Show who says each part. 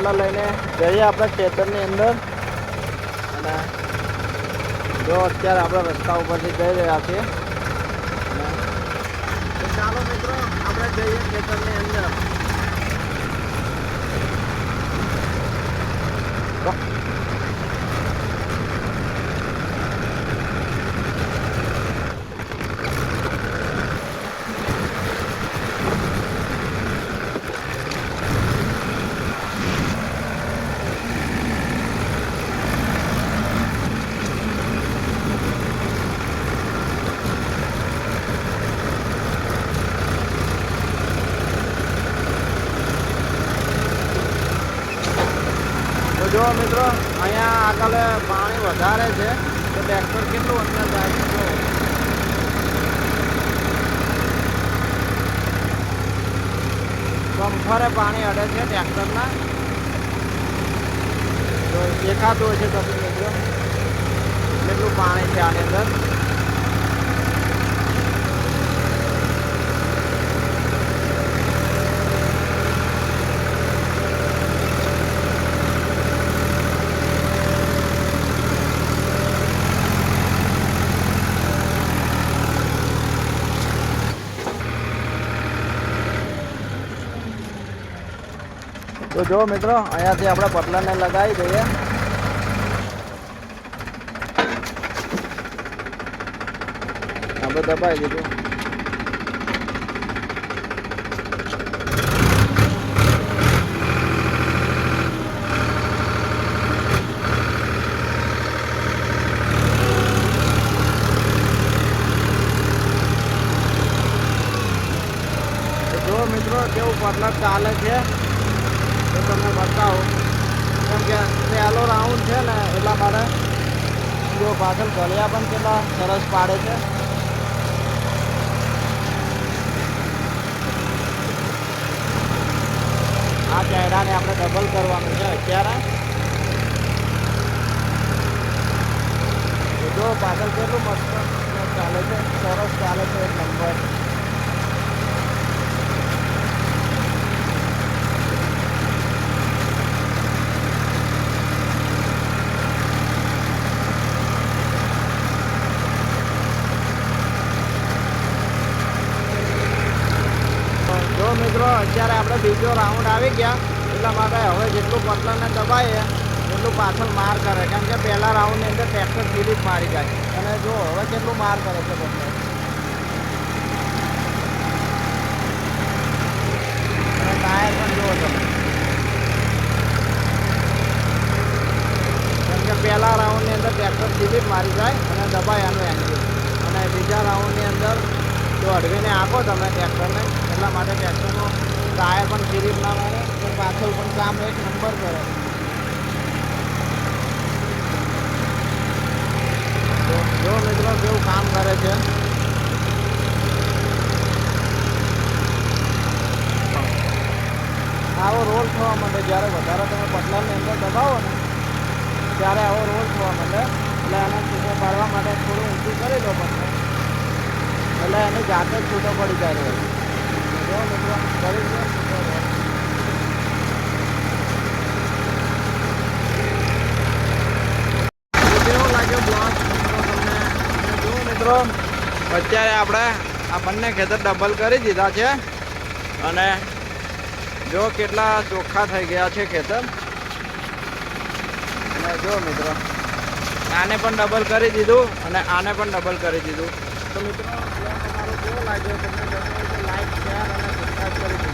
Speaker 1: પોટલા લઈને જઈએ આપણે ખેતરની અંદર અને જો અત્યારે આપણે રસ્તા ઉપરથી જઈ રહ્યા છીએ તો ચાલો મિત્રો આપણે જઈએ ખેતરની અંદર જો મિત્રો અહીંયા આગળ પાણી વધારે છે તો ટ્રેક્ટર કેટલું અંદર જાય છે જો કમ્ફરે પાણી અડે છે ટ્રેક્ટરના તો દેખાતું હોય છે તમને મિત્રો કેટલું પાણી છે આની અંદર તો જો મિત્રો અહીંયાથી આપણે પટલાને લગાવી દઈએ આપણે દબાવી દીધું જો મિત્રો કેવું પટલા ચાલે છે તો તમને બતાવું કેમ કે પહેલો રાઉન્ડ છે ને એટલા માટે જો પાછળ ગળિયા પણ કેટલા સરસ પાડે છે આ ચાયડાને આપણે ડબલ કરવાનું છે અત્યારે જો પાછળ કેટલું મસ્ત ચાલે છે સરસ ચાલે છે એક નંબર મિત્રો અત્યારે આપણે બીજો રાઉન્ડ આવી ગયા એટલા માટે હવે જેટલું પટલાને દબાઈએ એટલું પાછળ માર કરે કેમ કે પહેલા રાઉન્ડની અંદર ટ્રેક્ટર સ્લીપ મારી જાય અને જો હવે કેટલું માર કરે છે પટલા અને ટાયર પણ જુઓ તમે કેમ કે પહેલા રાઉન્ડની અંદર ટ્રેક્ટર સ્લીપ મારી જાય અને દબાય આનું એન્જિન અને બીજા રાઉન્ડની અંદર જો અડવીને આપો તમે ટ્રેક્ટરને એટલા માટે ટ્રેક્ટરનો ટાયર પણ સ્લીપ ના મારે તો પાછળ પણ કામ એક નંબર કરે તો જો મિત્રો કેવું કામ કરે છે આવો રોલ થવા માંડે જ્યારે વધારે તમે પટલાની અંદર દબાવો ને ત્યારે આવો રોલ થવા માંડે એટલે એને છૂટો પાડવા માટે થોડું ઊંચું કરી દો પટલા એટલે એની જાતે જ છૂટો પડી જાય રહ્યો જો મિત્રો કરી દો કેવો લાગ્યો બ્લોગ તમને જો મિત્રો અત્યારે આપણે આ બંને ખેતર ડબલ કરી દીધા છે અને જો કેટલા ચોખ્ખા થઈ ગયા છે ખેતર અને જો મિત્રો આને પણ ડબલ કરી દીધું અને આને પણ ડબલ કરી દીધું તો મિત્રો બ્લોગ અમારો કેવો લાગ્યો તમને ગમ્યો તો લાઈક શેર અને સબસ્ક્રાઈબ કરી